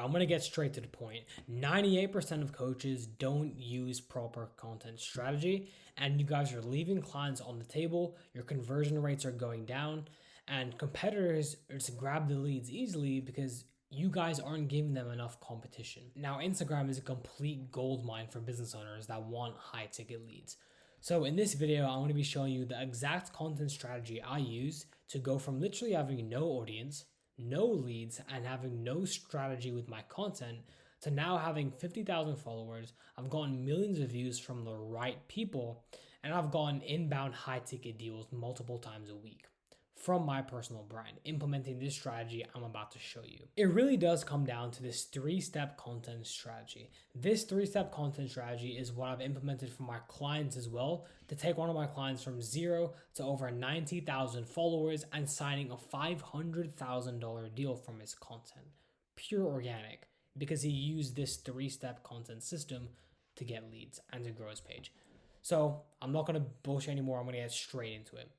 I'm going to get straight to the point. 98% of coaches don't use proper content strategy, and you guys are leaving clients on the table. Your conversion rates are going down, and competitors just grab the leads easily because you guys aren't giving them enough competition. Now, Instagram is a complete gold mine for business owners that want high ticket leads. So in this video, I'm going to be showing you the exact content strategy I use to go from literally having no audience, no leads, and having no strategy with my content to now having 50,000 followers. I've gotten millions of views from the right people, and I've gotten inbound high ticket deals multiple times a week from my personal brand, implementing this strategy I'm about to show you. It really does come down to this three-step content strategy. This three-step content strategy is what I've implemented for my clients as well, to take one of my clients from 0 to over 90,000 followers and signing a $500,000 deal from his content. Pure organic, because he used this three-step content system to get leads and to grow his page. So I'm not gonna bullshit anymore, I'm gonna get straight into it.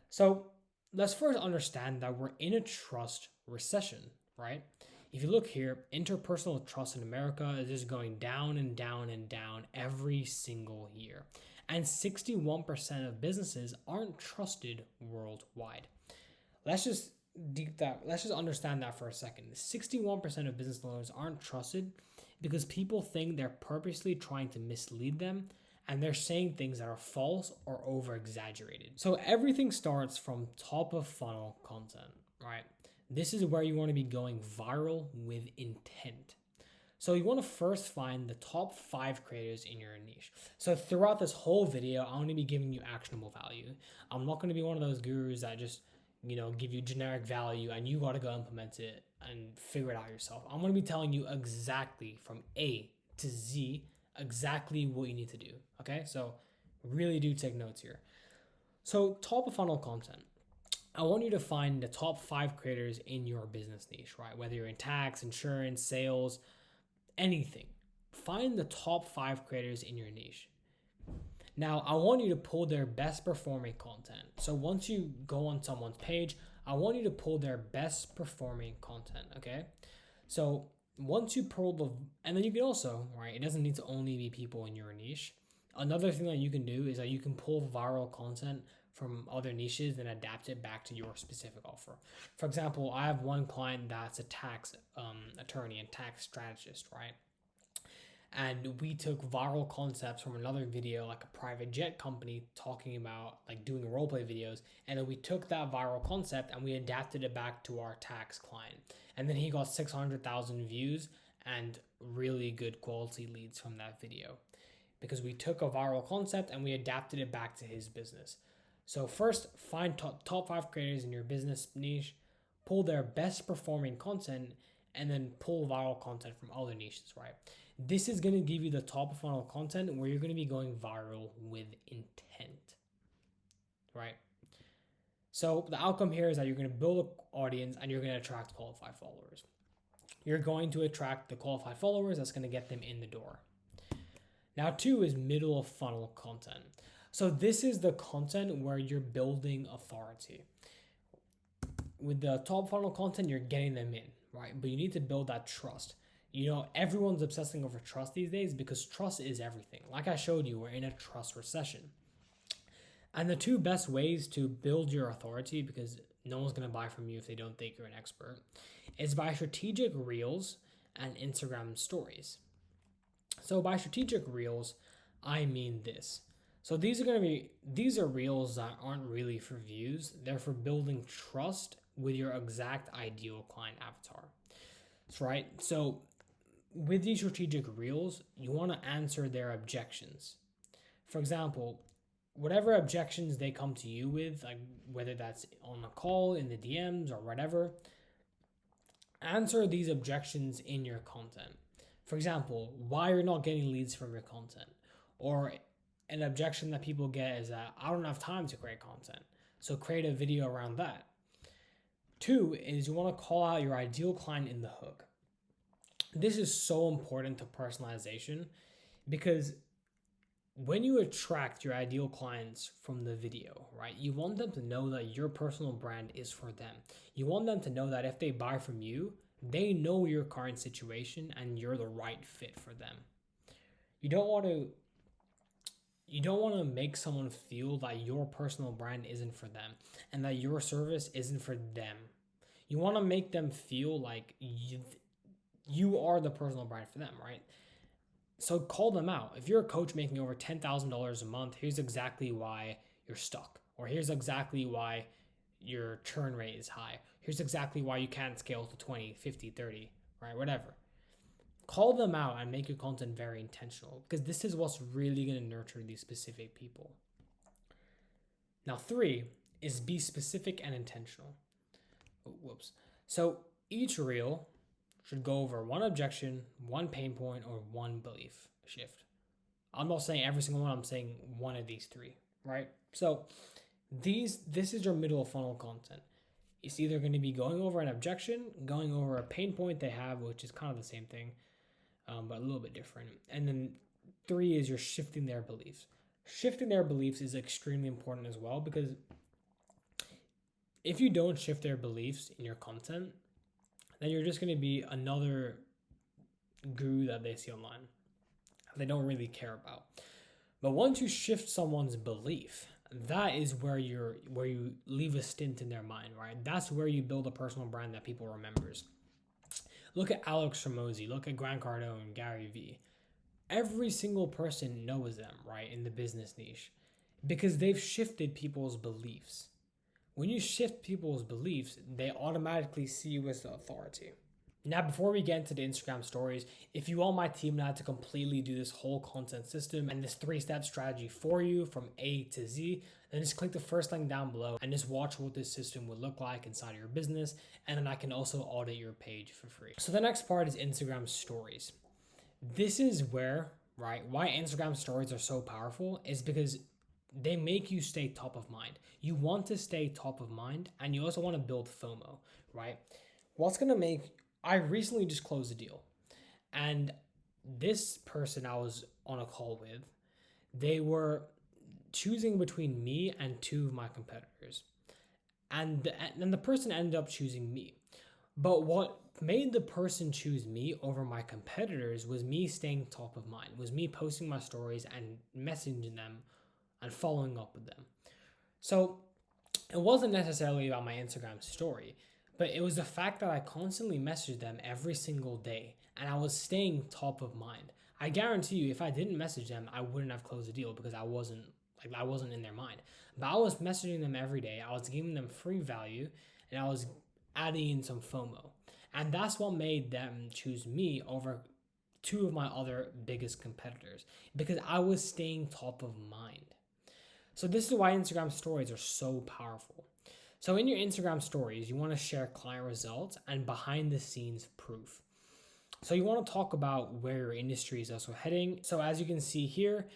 So let's first understand that we're in a trust recession, right? If you look here, interpersonal trust in America is just going down and down and down every single year. And 61% of businesses aren't trusted worldwide. Let's just understand that for a second. 61% of business owners aren't trusted because people think they're purposely trying to mislead them, and they're saying things that are false or over exaggerated. So everything starts from top of funnel content, right? This is where you want to be going viral with intent. So you want to first find the top 5 creators in your niche. So throughout this whole video, I'm going to be giving you actionable value. I'm not going to be one of those gurus that just, give you generic value and you got to go implement it and figure it out yourself. I'm going to be telling you exactly from A to Z exactly what you need to do. Okay, so really do take notes here. So top of funnel content, I want you to find the top 5 creators in your business niche, right? Whether you're in tax, insurance, sales, anything, find the top 5 creators in your niche. Now I want you to pull their best performing content. So once you go on someone's page, I want you to pull their best performing content. Okay, so once you pull and then you can also, right, it doesn't need to only be people in your niche. Another thing that you can do is that you can pull viral content from other niches and adapt it back to your specific offer. For example, I have one client that's a tax attorney and tax strategist, right? And we took viral concepts from another video, like a private jet company talking about like doing roleplay videos. And then we took that viral concept and we adapted it back to our tax client. And then he got 600,000 views and really good quality leads from that video, because we took a viral concept and we adapted it back to his business. So first, find top 5 creators in your business niche, pull their best performing content, and then pull viral content from other niches, right? This is going to give you the top of funnel content where you're going to be going viral with intent, right? So the outcome here is that you're going to build an audience and you're going to attract qualified followers. You're going to attract the qualified followers that's going to get them in the door. Now 2 is middle of funnel content. So this is the content where you're building authority. With the top funnel content, you're getting them in, right? But you need to build that trust. Everyone's obsessing over trust these days because trust is everything. Like I showed you, we're in a trust recession. And the 2 best ways to build your authority, because no one's going to buy from you if they don't think you're an expert, is by strategic reels and Instagram stories. So by strategic reels, I mean this. So these are reels that aren't really for views. They're for building trust with your exact ideal client avatar. That's right. So with these strategic reels, you want to answer their objections. For example, whatever objections they come to you with, like whether that's on a call, in the DMs, or whatever, answer these objections in your content. For example, why you're not getting leads from your content, or an objection that people get is that I don't have time to create content. So create a video around that. 2 is you want to call out your ideal client in the hook. This is so important to personalization, because when you attract your ideal clients from the video, right, you want them to know that your personal brand is for them. You want them to know that if they buy from you, They know your current situation and you're the right fit for them. You don't want to make someone feel that your personal brand isn't for them and that your service isn't for them. You want to make them feel like you are the personal brand for them, right? So call them out. If you're a coach making over $10,000 a month, here's exactly why you're stuck, or here's exactly why your churn rate is high. Here's exactly why you can't scale to 20, 50, 30, right? Whatever. Call them out and make your content very intentional, because this is what's really going to nurture these specific people. Now, 3 is be specific and intentional. Whoops. So each reel should go over one objection, one pain point, or one belief shift. I'm not saying every single one, I'm saying one of these 3, right? So this is your middle of funnel content. It's either going to be going over an objection, going over a pain point they have, which is kind of the same thing, but a little bit different. And then 3 is you're shifting their beliefs. Shifting their beliefs is extremely important as well, because if you don't shift their beliefs in your content, then you're just going to be another guru that they see online they don't really care about. But once you shift someone's belief, that is where you leave a stint in their mind, right? That's where you build a personal brand that people remembers. Look at Alex Ramosi, look at Grant Cardone, Gary Vee. Every single person knows them, right, in the business niche, because they've shifted people's beliefs. When you shift people's beliefs, they automatically see you as the authority. Now, before we get into the Instagram stories, if you want my team now to completely do this whole content system and this 3-step strategy for you from A to Z, then just click the first link down below and just watch what this system would look like inside of your business. And then I can also audit your page for free. So the next part is Instagram stories. This is where, right, why Instagram stories are so powerful is because they make you stay top of mind. You want to stay top of mind, and you also want to build FOMO, right? I recently just closed a deal, and this person I was on a call with, they were choosing between me and 2 of my competitors, and the person ended up choosing me. But what made the person choose me over my competitors was me staying top of mind, was me posting my stories and messaging them and following up with them. So it wasn't necessarily about my Instagram story, but it was the fact that I constantly messaged them every single day and I was staying top of mind. I guarantee you, if I didn't message them, I wouldn't have closed the deal because I wasn't in their mind. But I was messaging them every day. I was giving them free value and I was adding in some FOMO. And that's what made them choose me over 2 of my other biggest competitors, because I was staying top of mind. So this is why Instagram stories are so powerful. So in your Instagram stories, you want to share client results and behind the scenes proof. So you want to talk about where your industry is also heading. So as you can see here,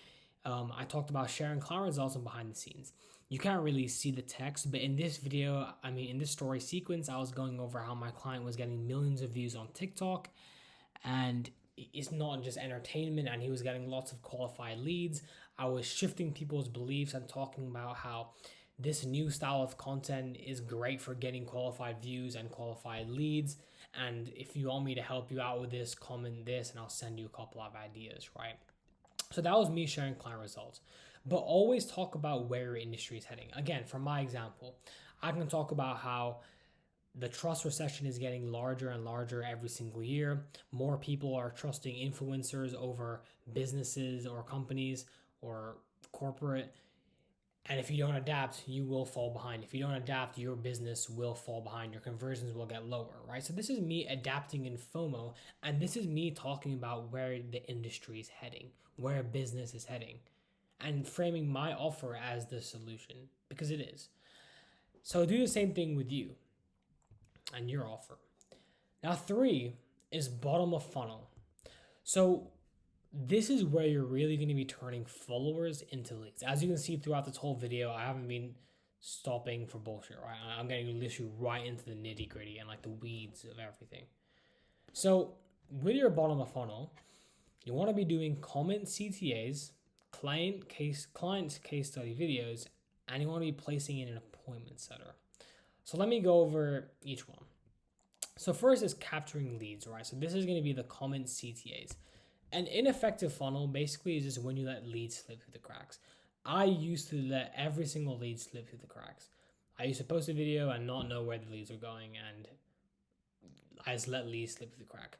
I talked about sharing client results and behind the scenes. You can't really see the text, but in this video, in this story sequence, I was going over how my client was getting millions of views on TikTok, and it's not just entertainment, and he was getting lots of qualified leads. I was shifting people's beliefs and talking about how this new style of content is great for getting qualified views and qualified leads. And if you want me to help you out with this, comment this and I'll send you a couple of ideas, right? So that was me sharing client results. But always talk about where your industry is heading. Again, from my example, I can talk about how the trust recession is getting larger and larger every single year. More people are trusting influencers over businesses or companies or corporate. And if you don't adapt, you will fall behind. If you don't adapt, your business will fall behind. Your conversions will get lower, right? So this is me adapting in FOMO, and this is me talking about where the industry is heading, where business is heading, and framing my offer as the solution, because it is. So do the same thing with you and your offer. Now 3 is bottom of funnel. So this is where you're really going to be turning followers into leads. As you can see throughout this whole video, I haven't been stopping for bullshit, right? I'm getting literally right into the nitty gritty and like the weeds of everything. So with your bottom of funnel, you want to be doing comment CTAs, client case study videos, and you want to be placing in an appointment setter. So let me go over each one. So first is capturing leads, right? So this is going to be the comment CTAs. An ineffective funnel basically is just when you let leads slip through the cracks. I used to let every single lead slip through the cracks. I used to post a video and not know where the leads are going, and I just let leads slip through the crack.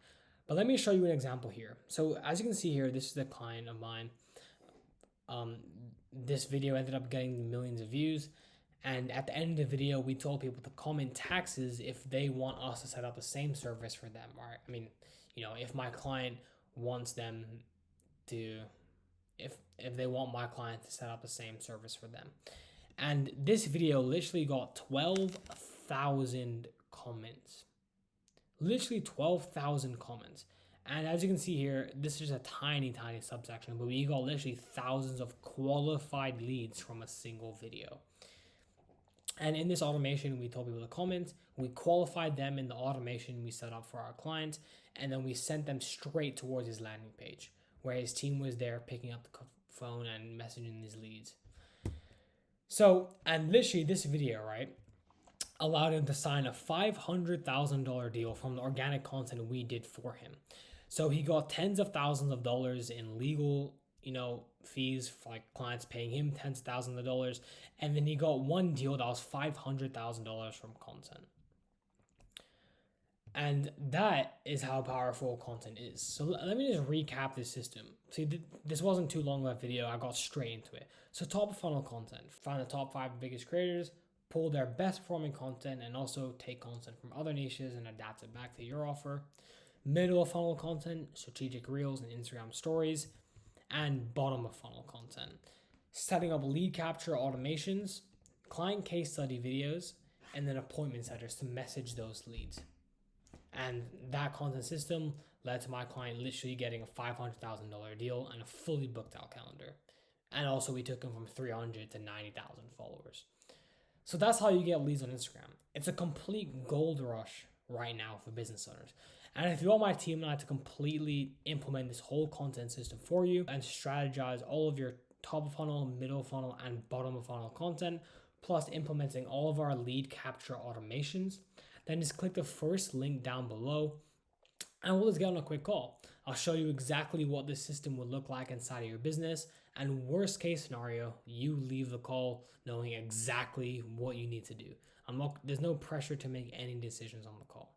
But let me show you an example here. So as you can see here, this is a client of mine. Um, this video ended up getting millions of views. And at the end of the video, we told people to comment taxes if they want us to set up the same service for them. Right? I mean, if my client wants them to, if they want my client to set up the same service for them. And this video literally got 12,000 comments. Literally 12,000 comments. And as you can see here, this is a tiny subsection, but we got literally thousands of qualified leads from a single video. And in this automation, we told people to comment, we qualified them in the automation we set up for our client, and then we sent them straight towards his landing page, where his team was there picking up the phone and messaging these leads. So, and literally this video, right, allowed him to sign a $500,000 deal from the organic content we did for him. So he got tens of thousands of dollars in legal, fees, for like clients paying him tens of thousands of dollars, and then he got one deal that was $500,000 from content. And that is how powerful content is. So let me just recap this system. See, this wasn't too long of a video. I got straight into it. So top of funnel content, find the top 5 biggest creators, pull their best performing content, and also take content from other niches and adapt it back to your offer. Middle of funnel content, strategic reels and Instagram stories, and bottom of funnel content, setting up lead capture automations, client case study videos, and then appointment setters to message those leads. And that content system led to my client literally getting a $500,000 deal and a fully booked out calendar. And also we took him from 300 to 90,000 followers. So that's how you get leads on Instagram. It's a complete gold rush right now for business owners. And if you want my team and I to completely implement this whole content system for you and strategize all of your top of funnel, middle of funnel, and bottom of funnel content, plus implementing all of our lead capture automations, then just click the first link down below and we'll just get on a quick call. I'll show you exactly what this system would look like inside of your business. And worst case scenario, you leave the call knowing exactly what you need to do. There's no pressure to make any decisions on the call.